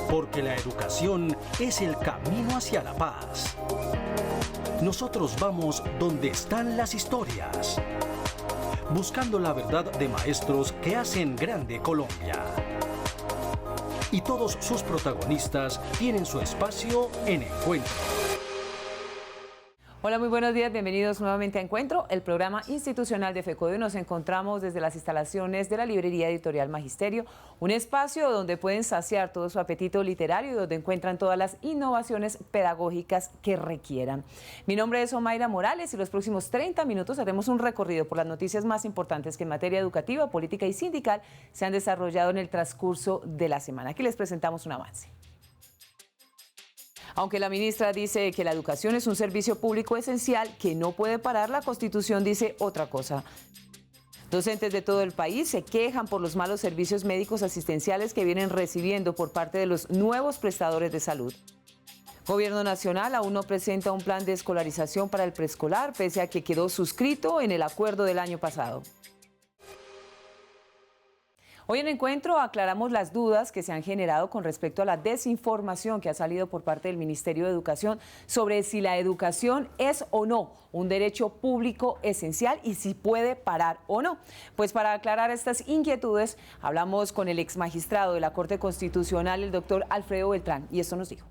Porque la educación es el camino hacia la paz. Nosotros vamos donde están las historias, buscando la verdad de maestros que hacen grande Colombia. Y todos sus protagonistas tienen su espacio en Encuentro. Hola, muy buenos días, bienvenidos nuevamente a Encuentro, el programa institucional de FECODE. Nos encontramos desde las instalaciones de la Librería Editorial Magisterio, un espacio donde pueden saciar todo su apetito literario y donde encuentran todas las innovaciones pedagógicas que requieran. Mi nombre es Omaira Morales y los próximos 30 minutos haremos un recorrido por las noticias más importantes que en materia educativa, política y sindical se han desarrollado en el transcurso de la semana. Aquí les presentamos un avance. Aunque la ministra dice que la educación es un servicio público esencial que no puede parar, la Constitución dice otra cosa. Docentes de todo el país se quejan por los malos servicios médicos asistenciales que vienen recibiendo por parte de los nuevos prestadores de salud. Gobierno Nacional aún no presenta un plan de escolarización para el preescolar, pese a que quedó suscrito en el acuerdo del año pasado. Hoy en Encuentro aclaramos las dudas que se han generado con respecto a la desinformación que ha salido por parte del Ministerio de Educación sobre si la educación es o no un derecho público esencial y si puede parar o no. Pues para aclarar estas inquietudes hablamos con el ex magistrado de la Corte Constitucional, el doctor Alfredo Beltrán, y esto nos dijo.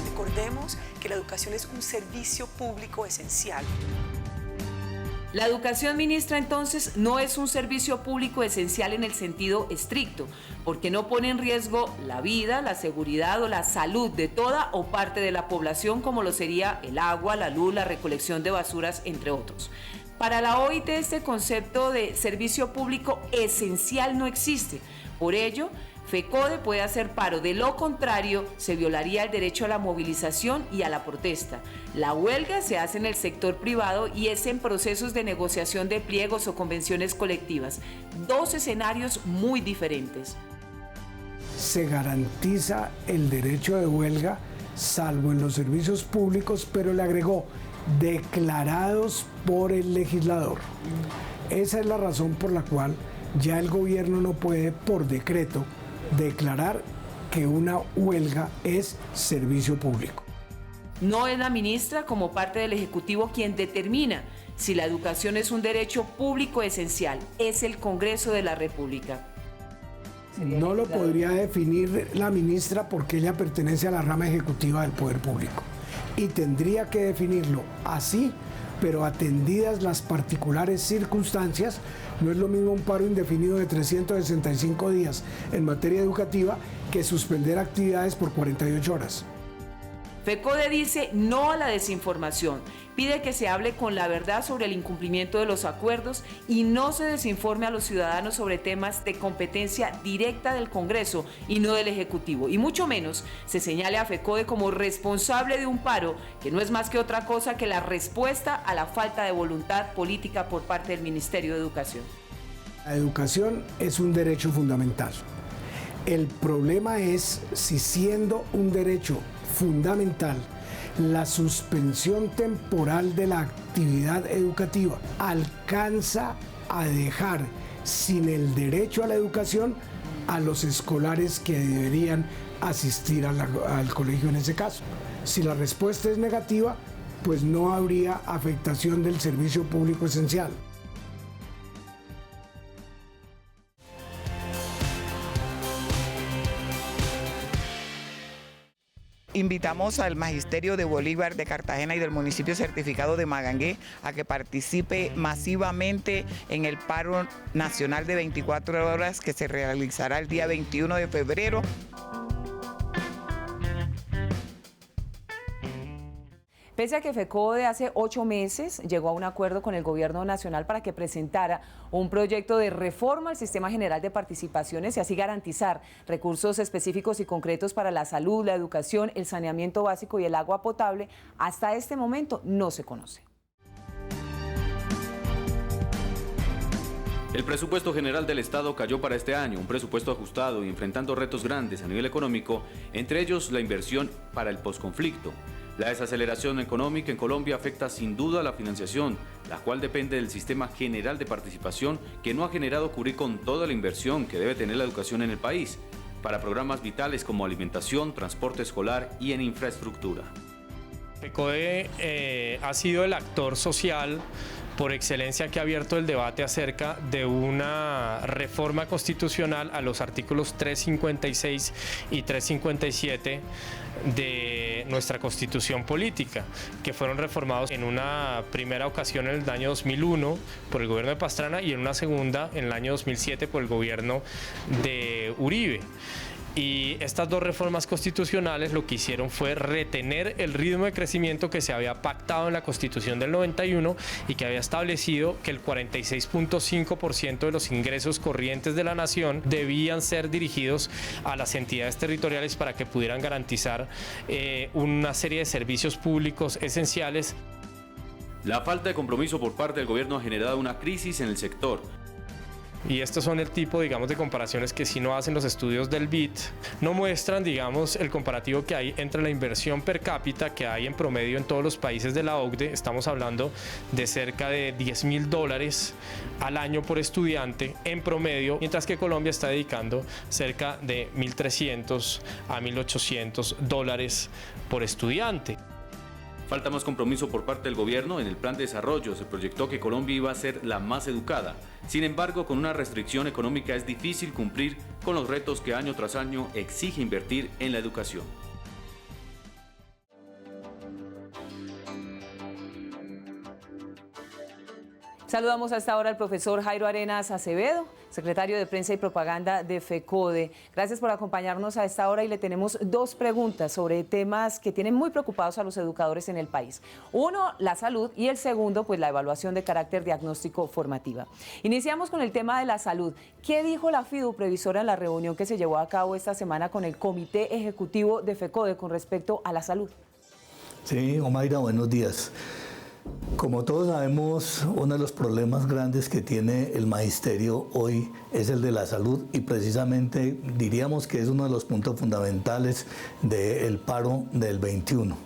Recordemos que la educación es un servicio público esencial. La educación, ministra, entonces, no es un servicio público esencial en el sentido estricto, porque no pone en riesgo la vida, la seguridad o la salud de toda o parte de la población, como lo sería el agua, la luz, la recolección de basuras, entre otros. Para la OIT, este concepto de servicio público esencial no existe. Por ello, FECODE puede hacer paro, de lo contrario se violaría el derecho a la movilización y a la protesta. La huelga se hace en el sector privado y es en procesos de negociación de pliegos o convenciones colectivas. Dos escenarios muy diferentes. Se garantiza el derecho de huelga, salvo en los servicios públicos, pero le agregó, declarados por el legislador. Esa es la razón por la cual ya el gobierno no puede, por decreto, declarar que una huelga es servicio público. No es la ministra, como parte del Ejecutivo, quien determina si la educación es un derecho público esencial. Es el Congreso de la República. No lo podría definir la ministra porque ella pertenece a la rama ejecutiva del Poder Público. Y tendría que definirlo así, pero atendidas las particulares circunstancias. No es lo mismo un paro indefinido de 365 días en materia educativa que suspender actividades por 48 horas. FECODE dice no a la desinformación, pide que se hable con la verdad sobre el incumplimiento de los acuerdos y no se desinforme a los ciudadanos sobre temas de competencia directa del Congreso y no del Ejecutivo, y mucho menos se señale a FECODE como responsable de un paro que no es más que otra cosa que la respuesta a la falta de voluntad política por parte del Ministerio de Educación. La educación es un derecho fundamental. El problema es si, siendo un derecho fundamental, la suspensión temporal de la actividad educativa alcanza a dejar sin el derecho a la educación a los escolares que deberían asistir al colegio en ese caso. Si la respuesta es negativa, pues no habría afectación del servicio público esencial. Invitamos al Magisterio de Bolívar de Cartagena y del municipio certificado de Magangué a que participe masivamente en el paro nacional de 24 horas que se realizará el día 21 de febrero. Pese a que FECODE hace 8 meses llegó a un acuerdo con el Gobierno Nacional para que presentara un proyecto de reforma al Sistema General de Participaciones y así garantizar recursos específicos y concretos para la salud, la educación, el saneamiento básico y el agua potable, hasta este momento no se conoce. El presupuesto general del Estado cayó para este año, un presupuesto ajustado y enfrentando retos grandes a nivel económico, entre ellos la inversión para el posconflicto. La desaceleración económica en Colombia afecta sin duda la financiación, la cual depende del sistema general de participación que no ha generado cubrir con toda la inversión que debe tener la educación en el país, para programas vitales como alimentación, transporte escolar y en infraestructura. FECODE ha sido el actor social por excelencia que ha abierto el debate acerca de una reforma constitucional a los artículos 356 y 357 de nuestra Constitución Política, que fueron reformados en una primera ocasión en el año 2001 por el gobierno de Pastrana y en una segunda en el año 2007 por el gobierno de Uribe. Y estas dos reformas constitucionales lo que hicieron fue retener el ritmo de crecimiento que se había pactado en la Constitución del 91 y que había establecido que el 46.5% de los ingresos corrientes de la nación debían ser dirigidos a las entidades territoriales para que pudieran garantizar una serie de servicios públicos esenciales. La falta de compromiso por parte del gobierno ha generado una crisis en el sector. Y estos son el tipo, digamos, de comparaciones que si no hacen los estudios del BID, no muestran, digamos, el comparativo que hay entre la inversión per cápita que hay en promedio en todos los países de la OCDE. Estamos hablando de cerca de $10.000 al año por estudiante en promedio, mientras que Colombia está dedicando cerca de $1.300 a $1.800 por estudiante. Falta más compromiso por parte del gobierno. En el plan de desarrollo se proyectó que Colombia iba a ser la más educada. Sin embargo, con una restricción económica es difícil cumplir con los retos que año tras año exige invertir en la educación. Saludamos a esta hora al profesor Jairo Arenas Acevedo, secretario de Prensa y Propaganda de FECODE. Gracias por acompañarnos a esta hora y le tenemos dos preguntas sobre temas que tienen muy preocupados a los educadores en el país. Uno, la salud, y el segundo, pues la evaluación de carácter diagnóstico formativa. Iniciamos con el tema de la salud. ¿Qué dijo la FIDU previsora en la reunión que se llevó a cabo esta semana con el Comité Ejecutivo de FECODE con respecto a la salud? Sí, Omaira, buenos días. Como todos sabemos, uno de los problemas grandes que tiene el magisterio hoy es el de la salud y precisamente diríamos que es uno de los puntos fundamentales del paro del 21.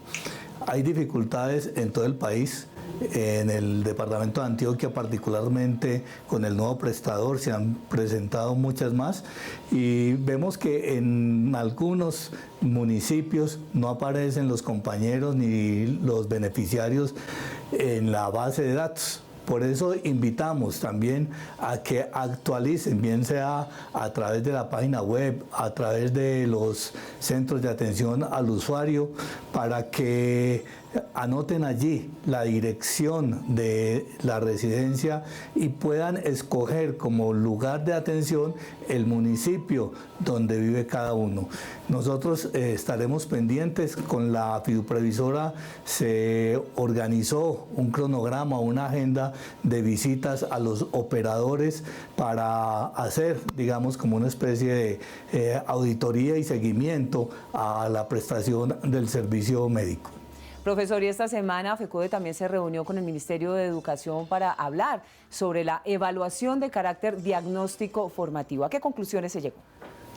Hay dificultades en todo el país. En el departamento de Antioquia, particularmente con el nuevo prestador, se han presentado muchas más y vemos que en algunos municipios no aparecen los compañeros ni los beneficiarios en la base de datos. Por eso invitamos también a que actualicen, bien sea a través de la página web, a través de los centros de atención al usuario, para que anoten allí la dirección de la residencia y puedan escoger como lugar de atención el municipio donde vive cada uno. Nosotros estaremos pendientes. Con la fiduprevisora se organizó un cronograma, una agenda de visitas a los operadores para hacer, digamos, como una especie de auditoría y seguimiento a la prestación del servicio médico. Profesor, y esta semana FECODE también se reunió con el Ministerio de Educación para hablar sobre la evaluación de carácter diagnóstico formativo. ¿A qué conclusiones se llegó?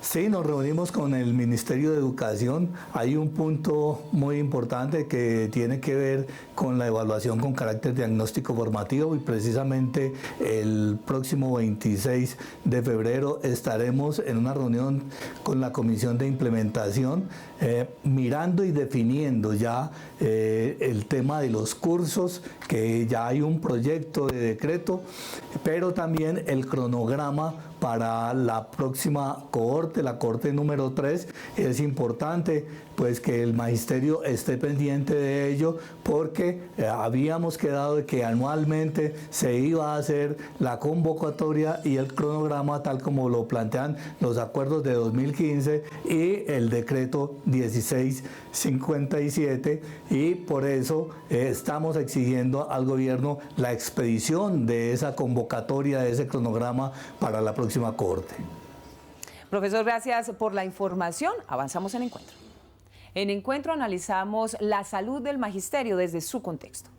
Sí, nos reunimos con el Ministerio de Educación. Hay un punto muy importante que tiene que ver con la evaluación con carácter diagnóstico formativo y precisamente el próximo 26 de febrero estaremos en una reunión con la Comisión de Implementación mirando y definiendo ya el tema de los cursos, que ya hay un proyecto de decreto, pero también el cronograma para la próxima cohorte, la cohorte número 3. Es importante pues que el magisterio esté pendiente de ello, porque habíamos quedado de que anualmente se iba a hacer la convocatoria y el cronograma tal como lo plantean los acuerdos de 2015 y el decreto 1657, y por eso estamos exigiendo al gobierno la expedición de esa convocatoria, de ese cronograma para la próxima cohorte. Profesor, gracias por la información. Avanzamos en Encuentro. En Encuentro analizamos la salud del magisterio desde su contexto.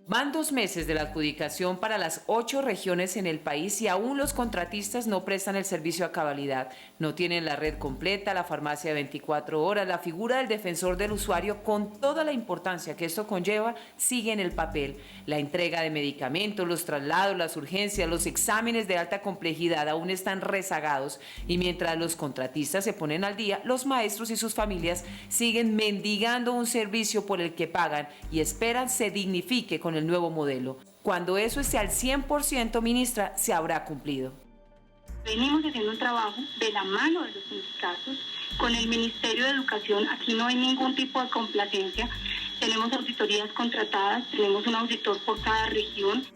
Van 2 meses de la adjudicación para las 8 regiones en el país y aún los contratistas no prestan el servicio a cabalidad. No tienen la red completa, la farmacia de 24 horas, la figura del defensor del usuario con toda la importancia que esto conlleva sigue en el papel. La entrega de medicamentos, los traslados, las urgencias, los exámenes de alta complejidad aún están rezagados y mientras los contratistas se ponen al día, los maestros y sus familias siguen mendigando un servicio por el que pagan y esperan se dignifique con el nuevo modelo. Cuando eso esté al 100%, ministra, se habrá cumplido. Venimos haciendo un trabajo de la mano de los sindicatos, con el Ministerio de Educación. Aquí no hay ningún tipo de complacencia. Tenemos auditorías contratadas, tenemos un auditor por cada región.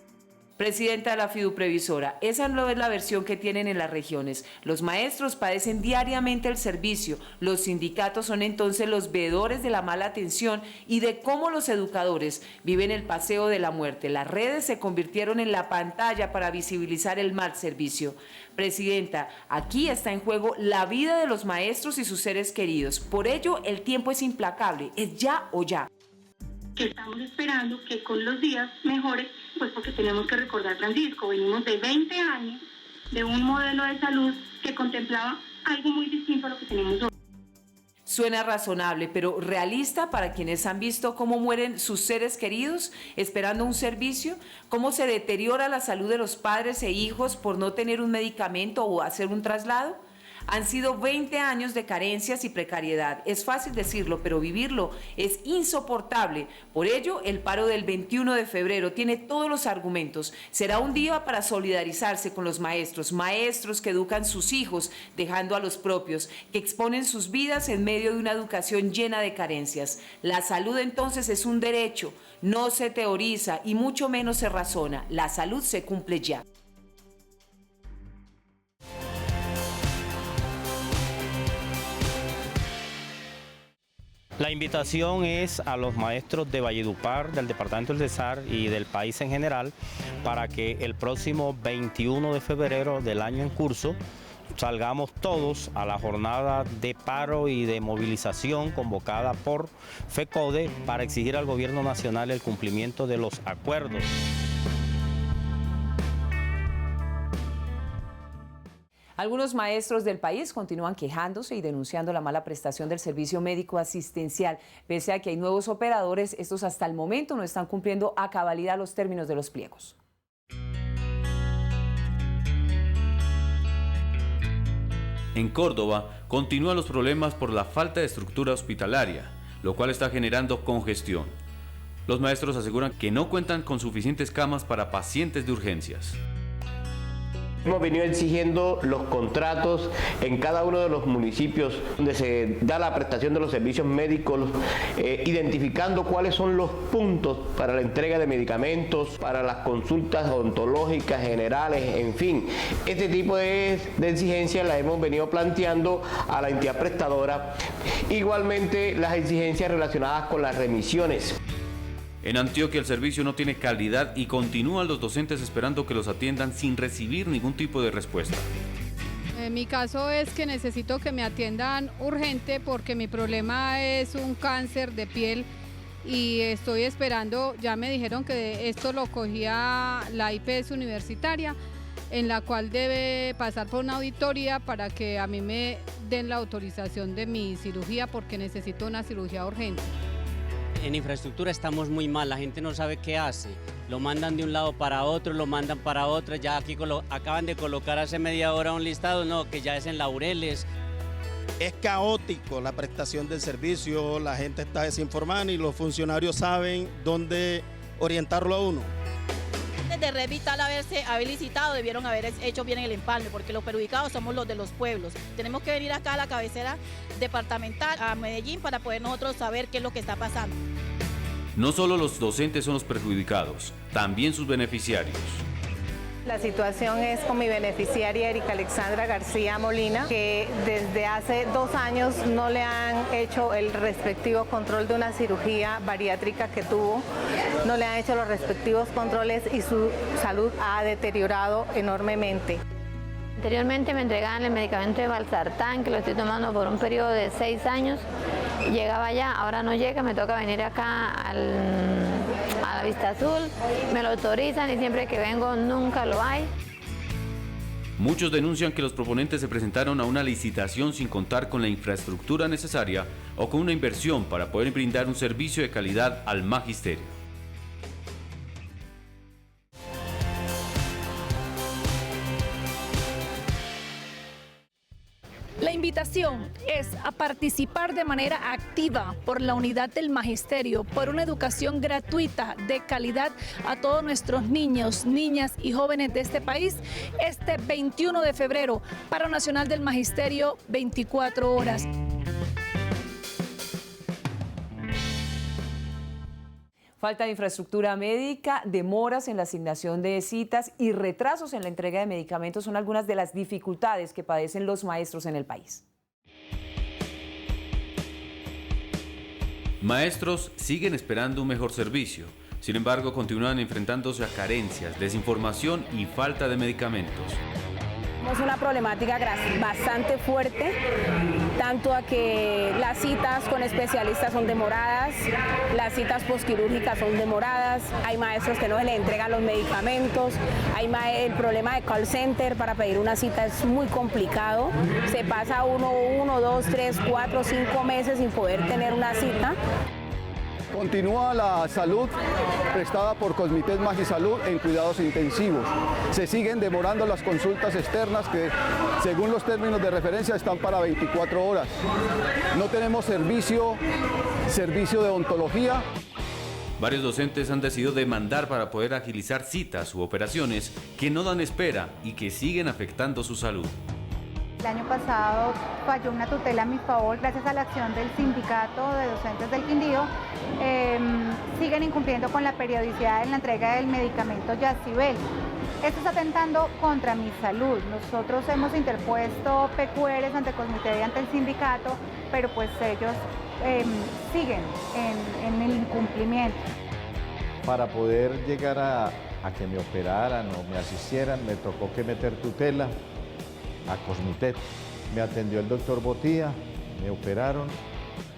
Presidenta de la Fiduprevisora, esa no es la versión que tienen en las regiones. Los maestros padecen diariamente el servicio, los sindicatos son entonces los veedores de la mala atención y de cómo los educadores viven el paseo de la muerte. Las redes se convirtieron en la pantalla para visibilizar el mal servicio. Presidenta, aquí está en juego la vida de los maestros y sus seres queridos. Por ello, el tiempo es implacable, es ya o ya. Que estamos esperando que con los días mejore, pues porque tenemos que recordar, Francisco, venimos de 20 años de un modelo de salud que contemplaba algo muy distinto a lo que tenemos hoy. Suena razonable, pero realista para quienes han visto cómo mueren sus seres queridos esperando un servicio, cómo se deteriora la salud de los padres e hijos por no tener un medicamento o hacer un traslado. Han sido 20 años de carencias y precariedad. Es fácil decirlo, pero vivirlo es insoportable. Por ello, el paro del 21 de febrero tiene todos los argumentos. Será un día para solidarizarse con los maestros, maestros que educan sus hijos, dejando a los propios, que exponen sus vidas en medio de una educación llena de carencias. La salud entonces es un derecho, no se teoriza y mucho menos se razona. La salud se cumple ya. La invitación es a los maestros de Valledupar, del departamento del Cesar y del país en general para que el próximo 21 de febrero del año en curso salgamos todos a la jornada de paro y de movilización convocada por FECODE para exigir al gobierno nacional el cumplimiento de los acuerdos. Algunos maestros del país continúan quejándose y denunciando la mala prestación del servicio médico asistencial. Pese a que hay nuevos operadores, estos hasta el momento no están cumpliendo a cabalidad los términos de los pliegos. En Córdoba continúan los problemas por la falta de estructura hospitalaria, lo cual está generando congestión. Los maestros aseguran que no cuentan con suficientes camas para pacientes de urgencias. Hemos venido exigiendo los contratos en cada uno de los municipios donde se da la prestación de los servicios médicos, identificando cuáles son los puntos para la entrega de medicamentos, para las consultas odontológicas generales, en fin. Este tipo de exigencias las hemos venido planteando a la entidad prestadora. Igualmente las exigencias relacionadas con las remisiones. En Antioquia el servicio no tiene calidad y continúan los docentes esperando que los atiendan sin recibir ningún tipo de respuesta. Mi caso es que necesito que me atiendan urgente porque mi problema es un cáncer de piel y estoy esperando, ya me dijeron que esto lo cogía la IPS universitaria, en la cual debe pasar por una auditoría para que a mí me den la autorización de mi cirugía porque necesito una cirugía urgente. En infraestructura estamos muy mal, la gente no sabe qué hace. Lo mandan de un lado para otro, lo mandan para otro. Ya aquí acaban de colocar hace media hora un listado, no, que ya es en Laureles. Es caótico la prestación del servicio, la gente está desinformada y los funcionarios saben dónde orientarlo a uno. De Red Vital haber licitado, debieron haber hecho bien el empalme, porque los perjudicados somos los de los pueblos. Tenemos que venir acá a la cabecera departamental, a Medellín, para poder nosotros saber qué es lo que está pasando. No solo los docentes son los perjudicados, también sus beneficiarios. La situación es con mi beneficiaria Erika Alexandra García Molina, que desde hace 2 años no le han hecho el respectivo control de una cirugía bariátrica que tuvo, no le han hecho los respectivos controles y su salud ha deteriorado enormemente. Anteriormente me entregaban el medicamento de Valsartán, que lo estoy tomando por un periodo de 6 años. Llegaba ya, ahora no llega, me toca venir acá a la Vista Azul, me lo autorizan y siempre que vengo nunca lo hay. Muchos denuncian que los proponentes se presentaron a una licitación sin contar con la infraestructura necesaria o con una inversión para poder brindar un servicio de calidad al magisterio. La invitación es a participar de manera activa por la unidad del magisterio, por una educación gratuita de calidad a todos nuestros niños, niñas y jóvenes de este país este 21 de febrero, Paro Nacional del Magisterio, 24 horas. Falta de infraestructura médica, demoras en la asignación de citas y retrasos en la entrega de medicamentos son algunas de las dificultades que padecen los maestros en el país. Maestros siguen esperando un mejor servicio. Sin embargo, continúan enfrentándose a carencias, desinformación y falta de medicamentos. Tenemos una problemática bastante fuerte, tanto a que las citas con especialistas son demoradas, las citas posquirúrgicas son demoradas, hay maestros que no se les entregan los medicamentos, el problema de call center para pedir una cita es muy complicado, se pasa uno, 2, 3, 4, 5 meses sin poder tener una cita. Continúa la salud prestada por Cosmitet Magisalud en cuidados intensivos. Se siguen demorando las consultas externas que, según los términos de referencia, están para 24 horas. No tenemos servicio de odontología. Varios docentes han decidido demandar para poder agilizar citas u operaciones que no dan espera y que siguen afectando su salud. El año pasado falló una tutela a mi favor gracias a la acción del sindicato de docentes del Quindío. Siguen incumpliendo con la periodicidad en la entrega del medicamento Yacibel. Esto está atentando contra mi salud. Nosotros hemos interpuesto PQRs ante Cosmitet y ante el sindicato, pero pues ellos siguen en el incumplimiento. Para poder llegar a que me operaran o me asistieran, me tocó que meter tutela a Cosmitet. Me atendió el doctor Botía, me operaron,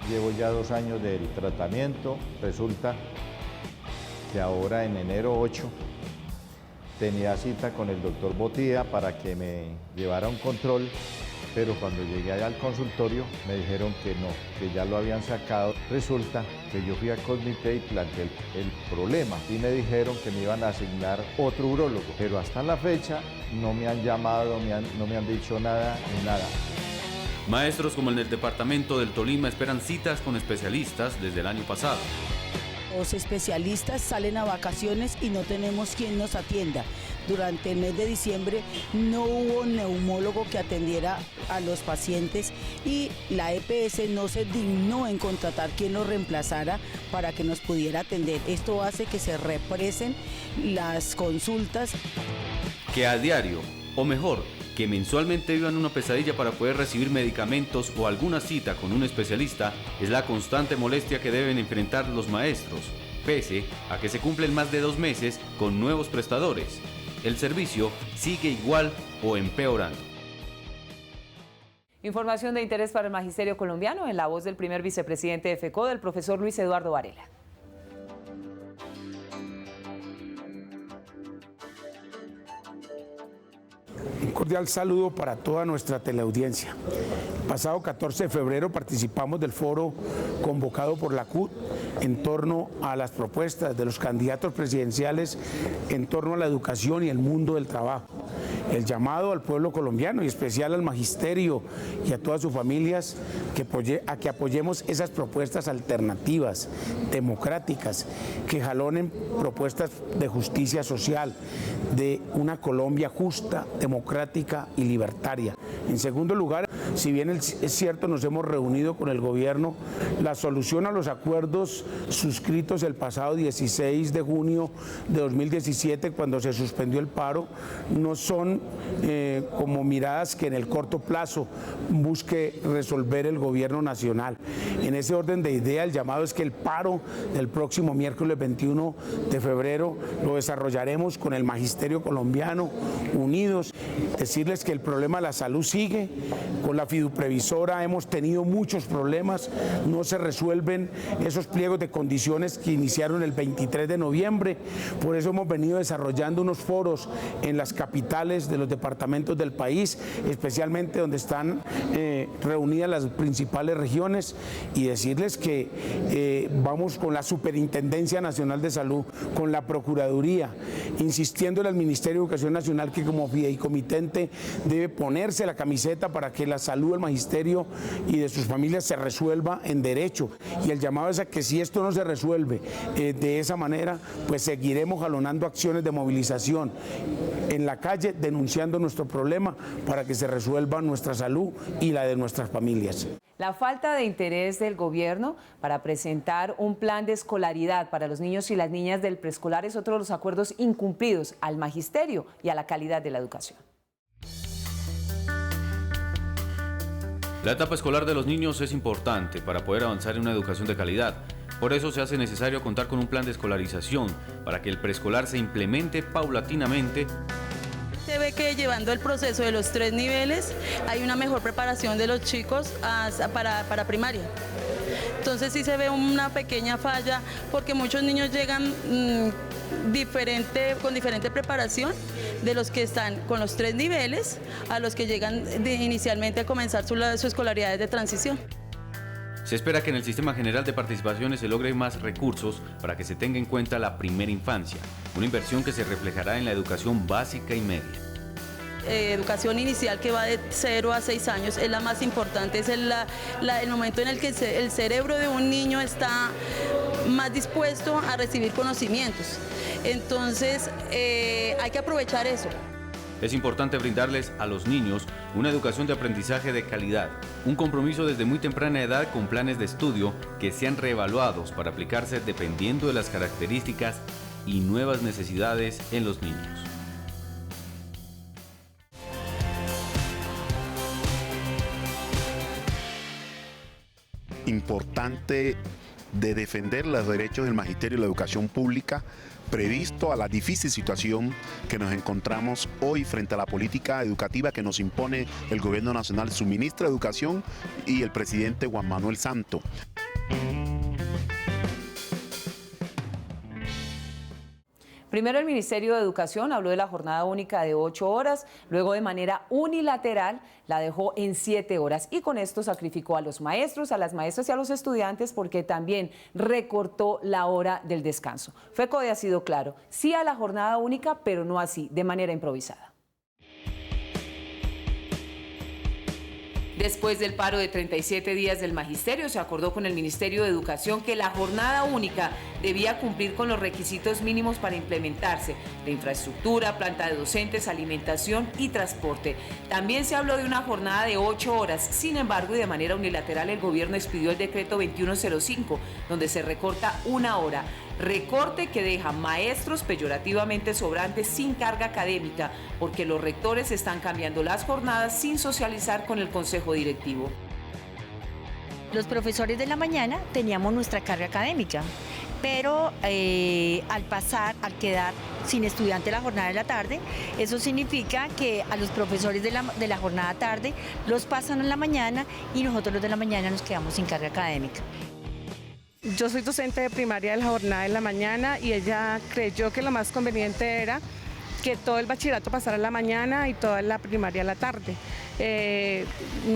llevo ya 2 años del tratamiento. Resulta que ahora en enero 8 tenía cita con el doctor Botía para que me llevara un control, pero cuando llegué allá al consultorio me dijeron que no, que ya lo habían sacado. Resulta que yo fui a Cosmitet y planteé el problema y me dijeron que me iban a asignar otro urólogo, pero hasta la fecha no me han llamado, no me han dicho nada ni nada. Maestros como el del departamento del Tolima esperan citas con especialistas desde el año pasado. Los especialistas salen a vacaciones y no tenemos quien nos atienda. Durante el mes de diciembre no hubo neumólogo que atendiera a los pacientes y la EPS no se dignó en contratar quien nos reemplazara para que nos pudiera atender. Esto hace que se represen las consultas. Que a diario, o mejor, que mensualmente vivan una pesadilla para poder recibir medicamentos o alguna cita con un especialista es la constante molestia que deben enfrentar los maestros, pese a que se cumplen más de 2 meses con nuevos prestadores. El servicio sigue igual o empeorando. Información de interés para el magisterio colombiano en la voz del primer vicepresidente de FECODE, el profesor Luis Eduardo Varela. Un cordial saludo para toda nuestra teleaudiencia. El pasado 14 de febrero participamos del foro convocado por la CUT en torno a las propuestas de los candidatos presidenciales en torno a la educación y el mundo del trabajo. El llamado al pueblo colombiano y especial al magisterio y a todas sus familias a que apoyemos esas propuestas alternativas, democráticas, que jalonen propuestas de justicia social, de una Colombia justa, democrática y libertaria. En segundo lugar, si bien es cierto, nos hemos reunido con el gobierno, la solución a los acuerdos suscritos el pasado 16 de junio de 2017, cuando se suspendió el paro, no son como miradas que en el corto plazo busque resolver el gobierno nacional. En ese orden de idea, el llamado es que el paro del próximo miércoles 21 de febrero lo desarrollaremos con el magisterio colombiano, unidos, decirles que el problema de la salud sigue, con la fiduprevisora hemos tenido muchos problemas, no se resuelven esos pliegos de condiciones que iniciaron el 23 de noviembre, por eso hemos venido desarrollando unos foros en las capitales de los departamentos del país, especialmente donde están reunidas las principales regiones, y decirles que vamos con la Superintendencia Nacional de Salud, con la Procuraduría, insistiéndole al Ministerio de Educación Nacional que como fideicomitente debe ponerse la camiseta para que la salud del magisterio y de sus familias se resuelva en derecho, y el llamado es a que si esto no se resuelve de esa manera, pues seguiremos jalonando acciones de movilización en la calle denunciando nuestro problema para que se resuelva nuestra salud y la de nuestras familias. La falta de interés del gobierno para presentar un plan de escolaridad para los niños y las niñas del preescolar es otro de los acuerdos incumplidos al magisterio y a la calidad de la educación. La etapa escolar de los niños es importante para poder avanzar en una educación de calidad. Por eso se hace necesario contar con un plan de escolarización para que el preescolar se implemente paulatinamente. Se ve que llevando el proceso de los 3 niveles hay una mejor preparación de los chicos para primaria. Entonces sí se ve una pequeña falla porque muchos niños llegan con diferente preparación de los que están con los 3 niveles a los que llegan inicialmente a comenzar su escolaridad de transición. Se espera que en el Sistema General de Participaciones se logren más recursos para que se tenga en cuenta la primera infancia, una inversión que se reflejará en la educación básica y media. Educación inicial, que va de 0 a 6 años, es la más importante, es el momento en el que el cerebro de un niño está más dispuesto a recibir conocimientos. Entonces hay que aprovechar eso. Es importante brindarles a los niños una educación de aprendizaje de calidad, un compromiso desde muy temprana edad con planes de estudio que sean reevaluados para aplicarse dependiendo de las características y nuevas necesidades en los niños. Importante de defender los derechos del magisterio y la educación pública, previsto a la difícil situación que nos encontramos hoy frente a la política educativa que nos impone el Gobierno Nacional, su ministro de Educación y el presidente Juan Manuel Santos. Primero el Ministerio de Educación habló de la jornada única de 8 horas, luego de manera unilateral la dejó en 7 horas y con esto sacrificó a los maestros, a las maestras y a los estudiantes porque también recortó la hora del descanso. FECODE ha sido claro, sí a la jornada única, pero no así, de manera improvisada. Después del paro de 37 días del magisterio, se acordó con el Ministerio de Educación que la jornada única debía cumplir con los requisitos mínimos para implementarse, de infraestructura, planta de docentes, alimentación y transporte. También se habló de una jornada de 8 horas, sin embargo, y de manera unilateral el gobierno expidió el decreto 2105, donde se recorta 1 hora. Recorte que deja maestros peyorativamente sobrantes sin carga académica, porque los rectores están cambiando las jornadas sin socializar con el consejo directivo. Los profesores de la mañana teníamos nuestra carga académica, pero al quedar sin estudiante la jornada de la tarde, eso significa que a los profesores de la jornada tarde los pasan a la mañana y nosotros los de la mañana nos quedamos sin carga académica. Yo soy docente de primaria de la jornada de la mañana y ella creyó que lo más conveniente era que todo el bachillerato pasara a la mañana y toda la primaria a la tarde.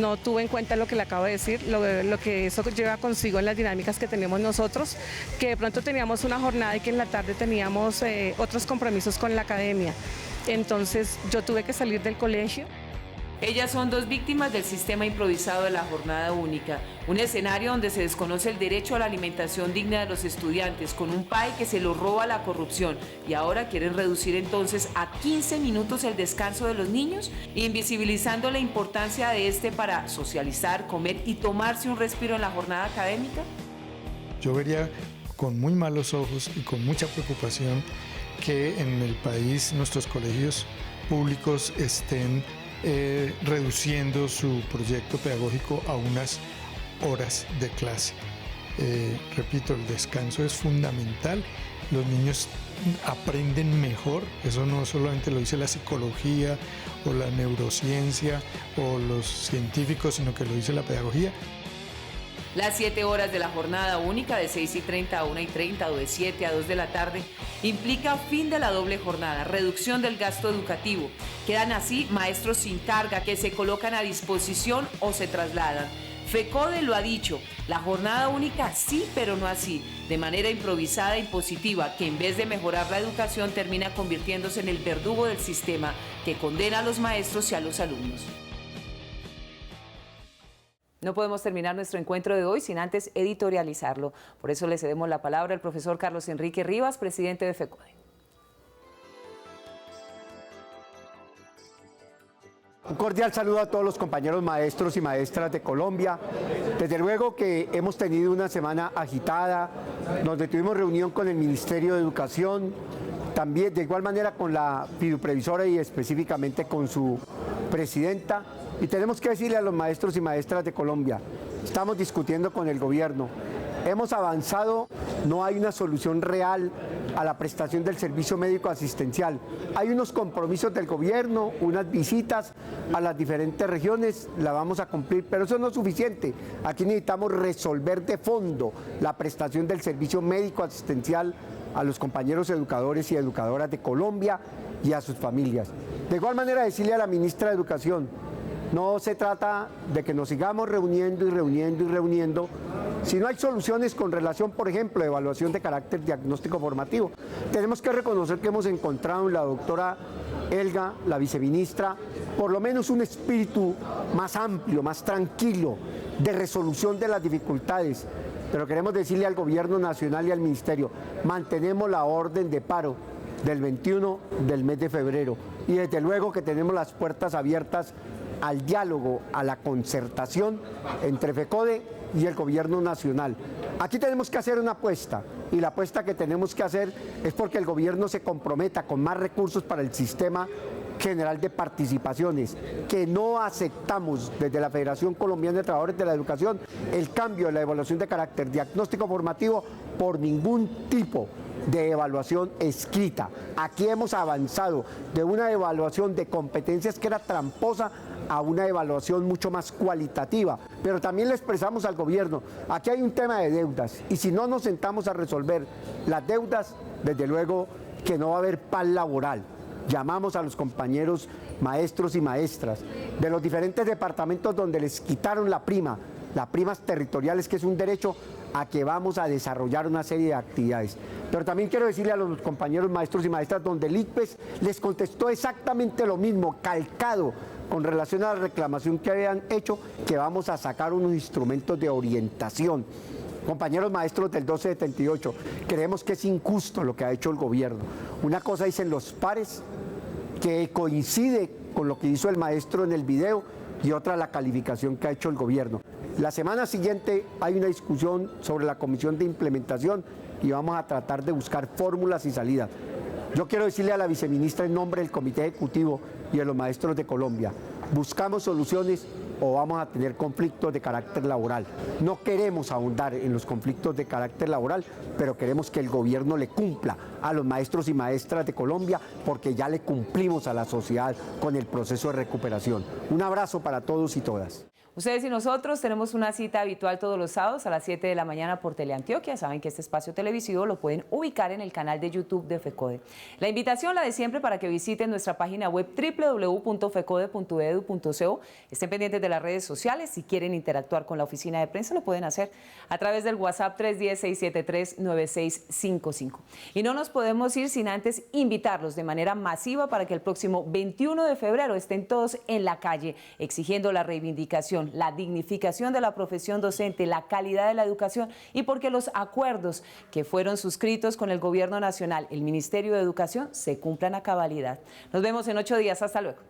No tuve en cuenta lo que le acabo de decir, lo que eso lleva consigo en las dinámicas que tenemos nosotros, que de pronto teníamos una jornada y que en la tarde teníamos otros compromisos con la academia. Entonces yo tuve que salir del colegio. Ellas son 2 víctimas del sistema improvisado de la jornada única, un escenario donde se desconoce el derecho a la alimentación digna de los estudiantes, con un PAE que se lo roba la corrupción y ahora quieren reducir entonces a 15 minutos el descanso de los niños, invisibilizando la importancia de este para socializar, comer y tomarse un respiro en la jornada académica. Yo vería con muy malos ojos y con mucha preocupación que en el país nuestros colegios públicos estén reduciendo su proyecto pedagógico a unas horas de clase. Repito, el descanso es fundamental los niños aprenden mejor. Eso no solamente lo dice la psicología o la neurociencia o los científicos, sino que lo dice la pedagogía. Las 7 horas de la jornada única de 6:30 a 1:30 o de 7 a 2 de la tarde implica fin de la doble jornada, reducción del gasto educativo. Quedan así maestros sin carga que se colocan a disposición o se trasladan. FECODE lo ha dicho, la jornada única sí, pero no así, de manera improvisada e impositiva, que en vez de mejorar la educación termina convirtiéndose en el verdugo del sistema que condena a los maestros y a los alumnos. No podemos terminar nuestro encuentro de hoy sin antes editorializarlo. Por eso le cedemos la palabra al profesor Carlos Enrique Rivas, presidente de FECODE. Un cordial saludo a todos los compañeros maestros y maestras de Colombia. Desde luego que hemos tenido una semana agitada, donde tuvimos reunión con el Ministerio de Educación, también de igual manera con la fiduprevisora y específicamente con su presidenta. Y tenemos que decirle a los maestros y maestras de Colombia, estamos discutiendo con el gobierno, hemos avanzado, no hay una solución real a la prestación del servicio médico asistencial. Hay unos compromisos del gobierno, unas visitas a las diferentes regiones, la vamos a cumplir, pero eso no es suficiente. Aquí necesitamos resolver de fondo la prestación del servicio médico asistencial a los compañeros educadores y educadoras de Colombia y a sus familias. De igual manera decirle a la ministra de Educación, no se trata de que nos sigamos reuniendo y reuniendo y reuniendo si no hay soluciones con relación, por ejemplo, a evaluación de carácter diagnóstico formativo. Tenemos que reconocer que hemos encontrado en la doctora Elga, la viceministra, por lo menos un espíritu más amplio, más tranquilo, de resolución de las dificultades. Pero queremos decirle al gobierno nacional y al ministerio, mantenemos la orden de paro del 21 del mes de febrero y desde luego que tenemos las puertas abiertas al diálogo, a la concertación entre FECODE y el gobierno nacional. Aquí tenemos que hacer una apuesta y la apuesta que tenemos que hacer es porque el gobierno se comprometa con más recursos para el sistema general de participaciones, que no aceptamos desde la Federación Colombiana de Trabajadores de la Educación el cambio de la evaluación de carácter diagnóstico formativo por ningún tipo de evaluación escrita. Aquí hemos avanzado de una evaluación de competencias que era tramposa a una evaluación mucho más cualitativa, pero también le expresamos al gobierno, aquí hay un tema de deudas y si no nos sentamos a resolver las deudas, desde luego que no va a haber paz laboral. Llamamos a los compañeros maestros y maestras de los diferentes departamentos donde les quitaron las primas territoriales, que es un derecho, a que vamos a desarrollar una serie de actividades. Pero también quiero decirle a los compañeros maestros y maestras donde el ICPES les contestó exactamente lo mismo, calcado, con relación a la reclamación que habían hecho, que vamos a sacar unos instrumentos de orientación. Compañeros maestros del 1278, creemos que es injusto lo que ha hecho el gobierno. Una cosa dicen los pares, que coincide con lo que hizo el maestro en el video, y otra la calificación que ha hecho el gobierno. La semana siguiente hay una discusión sobre la comisión de implementación y vamos a tratar de buscar fórmulas y salidas. Yo quiero decirle a la viceministra en nombre del Comité Ejecutivo y de los maestros de Colombia, buscamos soluciones o vamos a tener conflictos de carácter laboral. No queremos ahondar en los conflictos de carácter laboral, pero queremos que el gobierno le cumpla a los maestros y maestras de Colombia, porque ya le cumplimos a la sociedad con el proceso de recuperación. Un abrazo para todos y todas. Ustedes y nosotros tenemos una cita habitual todos los sábados a las 7 de la mañana por Teleantioquia. Saben que este espacio televisivo lo pueden ubicar en el canal de YouTube de FECODE. La invitación, la de siempre, para que visiten nuestra página web www.fecode.edu.co. Estén pendientes de las redes sociales. Si quieren interactuar con la oficina de prensa, lo pueden hacer a través del WhatsApp 310-673-9655. Y no nos podemos ir sin antes invitarlos de manera masiva para que el próximo 21 de febrero estén todos en la calle exigiendo la reivindicación, la dignificación de la profesión docente, la calidad de la educación y porque los acuerdos que fueron suscritos con el Gobierno Nacional, el Ministerio de Educación, se cumplan a cabalidad. Nos vemos en 8 días. Hasta luego.